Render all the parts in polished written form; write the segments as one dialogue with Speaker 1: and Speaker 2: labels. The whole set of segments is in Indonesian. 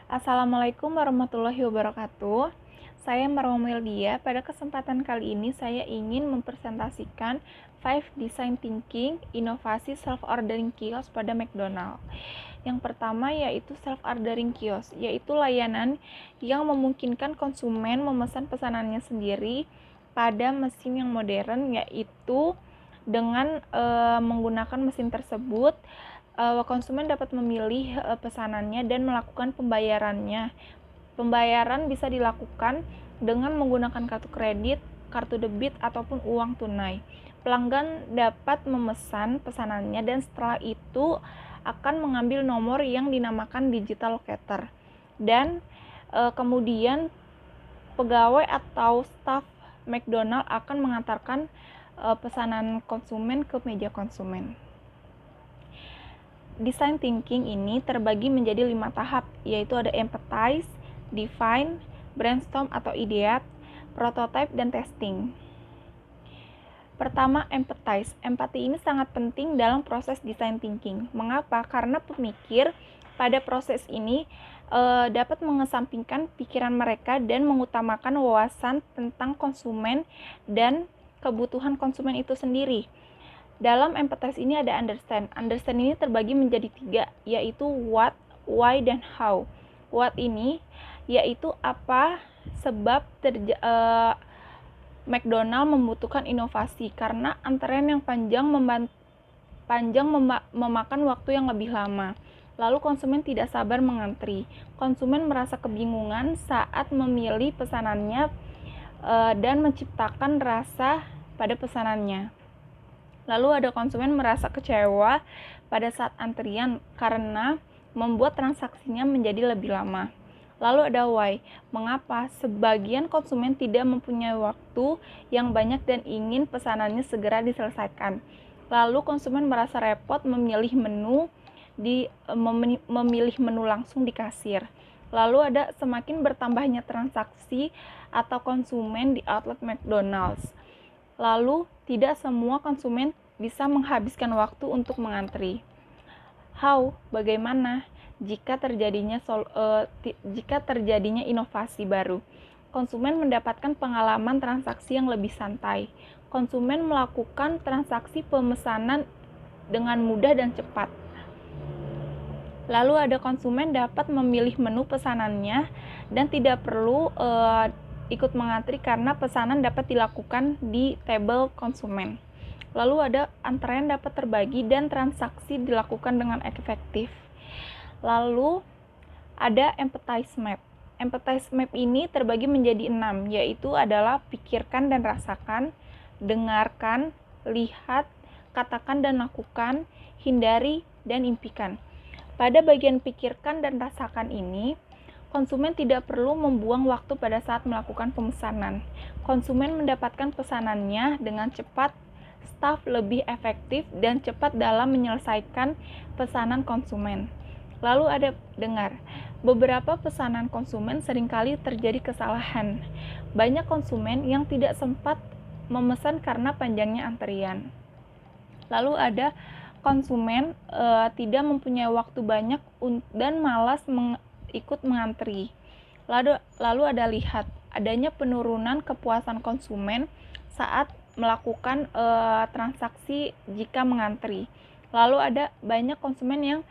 Speaker 1: Assalamualaikum warahmatullahi wabarakatuh. Saya Marwamildia. Pada kesempatan kali ini saya ingin mempresentasikan 5 Design Thinking Inovasi Self-Ordering Kiosk pada McDonald. Yang pertama yaitu Self-Ordering Kiosk, yaitu layanan yang memungkinkan konsumen memesan pesanannya sendiri pada mesin yang modern, yaitu dengan menggunakan mesin tersebut konsumen dapat memilih pesanannya dan melakukan pembayarannya. Pembayaran bisa dilakukan dengan menggunakan kartu kredit, kartu debit, ataupun uang tunai. Pelanggan dapat memesan pesanannya dan setelah itu akan mengambil nomor yang dinamakan digital locator. Dan kemudian pegawai atau staf McDonald akan mengantarkan pesanan konsumen ke meja konsumen. Design thinking ini terbagi menjadi 5 tahap, yaitu ada empathize, define, brainstorm atau ideate, prototype, dan testing. Pertama, empathize. Empati ini sangat penting dalam proses design thinking. Mengapa? Karena pemikir pada proses ini dapat mengesampingkan pikiran mereka dan mengutamakan wawasan tentang konsumen dan kebutuhan konsumen itu sendiri. Dalam empathize ini ada understand. Understand ini terbagi menjadi 3, yaitu what, why, dan how. What ini yaitu apa sebab McDonald membutuhkan inovasi karena antrean yang panjang memakan waktu yang lebih lama. Lalu konsumen tidak sabar mengantri. Konsumen merasa kebingungan saat memilih pesanannya dan menciptakan rasa pada pesanannya. Lalu ada konsumen merasa kecewa pada saat antrian karena membuat transaksinya menjadi lebih lama. Lalu ada why, mengapa sebagian konsumen tidak mempunyai waktu yang banyak dan ingin pesanannya segera diselesaikan. Lalu konsumen merasa repot memilih menu langsung di kasir. Lalu ada semakin bertambahnya transaksi atau konsumen di outlet McDonald's. Lalu, tidak semua konsumen bisa menghabiskan waktu untuk mengantri. How? Bagaimana jika terjadinya inovasi baru? Konsumen mendapatkan pengalaman transaksi yang lebih santai. Konsumen melakukan transaksi pemesanan dengan mudah dan cepat. Lalu ada konsumen dapat memilih menu pesanannya dan tidak perlu ikut mengantri karena pesanan dapat dilakukan di table konsumen. Lalu ada antrean dapat terbagi dan transaksi dilakukan dengan efektif. Lalu ada empathize map. Empathize map ini terbagi menjadi 6, yaitu adalah pikirkan dan rasakan, dengarkan, lihat, katakan dan lakukan, hindari, dan impikan. Pada bagian pikirkan dan rasakan ini, konsumen tidak perlu membuang waktu pada saat melakukan pemesanan. Konsumen mendapatkan pesanannya dengan cepat, staf lebih efektif dan cepat dalam menyelesaikan pesanan konsumen. Lalu ada dengar. Beberapa pesanan konsumen seringkali terjadi kesalahan. Banyak konsumen yang tidak sempat memesan karena panjangnya antrian. Lalu ada konsumen tidak mempunyai waktu banyak dan malas ikut mengantri. Lalu ada lihat, adanya penurunan kepuasan konsumen saat melakukan transaksi jika mengantri. Lalu ada banyak konsumen yang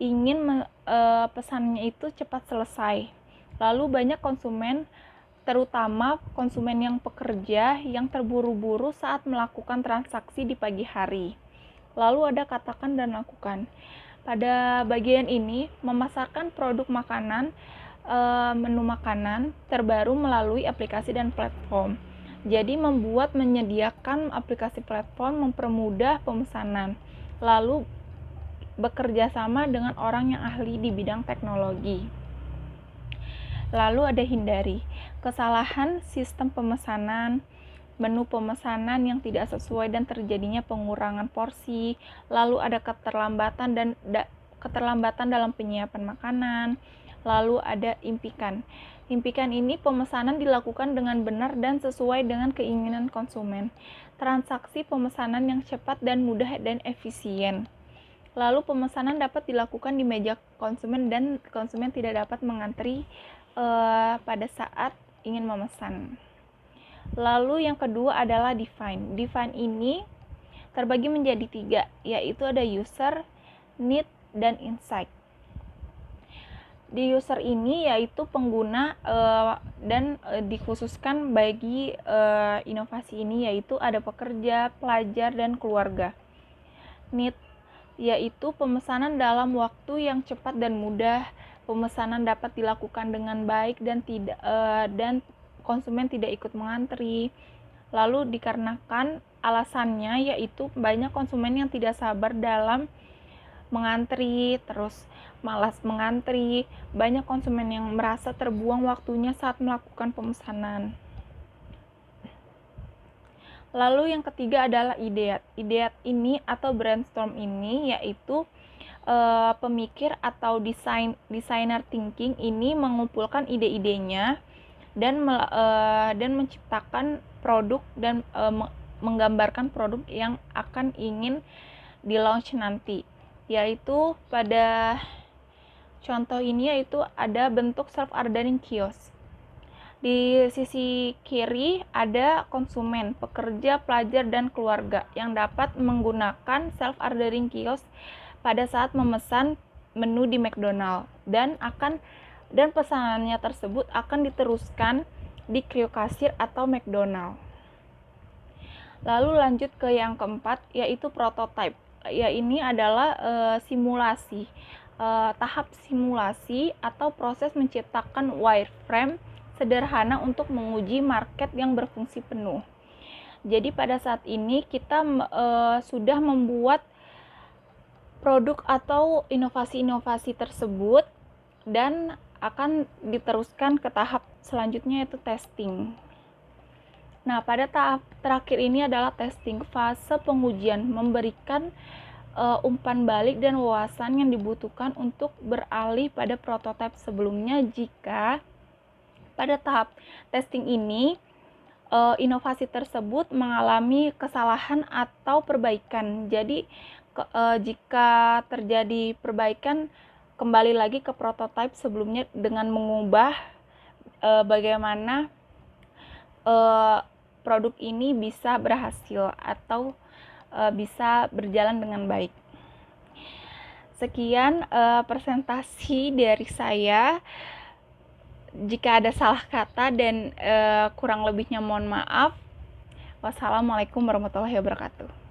Speaker 1: ingin pesannya itu cepat selesai. Lalu banyak konsumen, terutama konsumen yang pekerja, yang terburu-buru saat melakukan transaksi di pagi hari. Lalu ada katakan dan lakukan. Pada bagian ini, memasarkan produk makanan, menu makanan terbaru melalui aplikasi dan platform. Jadi menyediakan aplikasi platform mempermudah pemesanan. Lalu bekerja sama dengan orang yang ahli di bidang teknologi. Lalu ada hindari. Kesalahan sistem pemesanan, menu pemesanan yang tidak sesuai dan terjadinya pengurangan porsi, lalu ada keterlambatan dalam penyiapan makanan, lalu ada impikan. Impikan ini pemesanan dilakukan dengan benar dan sesuai dengan keinginan konsumen. Transaksi pemesanan yang cepat dan mudah dan efisien. Lalu pemesanan dapat dilakukan di meja konsumen dan konsumen tidak dapat mengantri pada saat ingin memesan. Lalu yang kedua adalah define. Define ini terbagi menjadi 3, yaitu ada user, need, dan insight. Di user ini yaitu pengguna dan dikhususkan bagi inovasi ini yaitu ada pekerja, pelajar, dan keluarga. Need yaitu pemesanan dalam waktu yang cepat dan mudah. Pemesanan dapat dilakukan dengan baik dan konsumen tidak ikut mengantri. Lalu dikarenakan alasannya yaitu banyak konsumen yang tidak sabar dalam mengantri, terus malas mengantri. Banyak konsumen yang merasa terbuang waktunya saat melakukan pemesanan. Lalu yang ketiga adalah ideat. Ideat ini atau brainstorm ini yaitu pemikir atau designer thinking ini mengumpulkan ide-idenya dan menciptakan produk dan menggambarkan produk yang akan ingin di launch nanti. Yaitu pada contoh ini yaitu ada bentuk self ordering kiosk. Di sisi kiri ada konsumen, pekerja, pelajar, dan keluarga yang dapat menggunakan self-ordering kiosk pada saat memesan menu di McDonald dan pesanannya tersebut akan diteruskan di kriokasir atau McDonald. Lalu lanjut ke yang keempat yaitu prototype. Ya ini adalah simulasi, tahap simulasi atau proses menciptakan wireframe sederhana untuk menguji market yang berfungsi penuh. Jadi pada saat ini kita sudah membuat produk atau inovasi-inovasi tersebut dan akan diteruskan ke tahap selanjutnya yaitu testing. Nah, pada tahap terakhir ini adalah testing, fase pengujian, memberikan umpan balik dan wawasan yang dibutuhkan untuk beralih pada prototipe sebelumnya jika pada tahap testing ini, inovasi tersebut mengalami kesalahan atau perbaikan. Jadi, jika terjadi perbaikan, kembali lagi ke prototipe sebelumnya dengan mengubah bagaimana produk ini bisa berhasil atau bisa berjalan dengan baik. Sekian presentasi dari saya. Jika ada salah kata dan kurang lebihnya mohon maaf. Wassalamualaikum warahmatullahi wabarakatuh.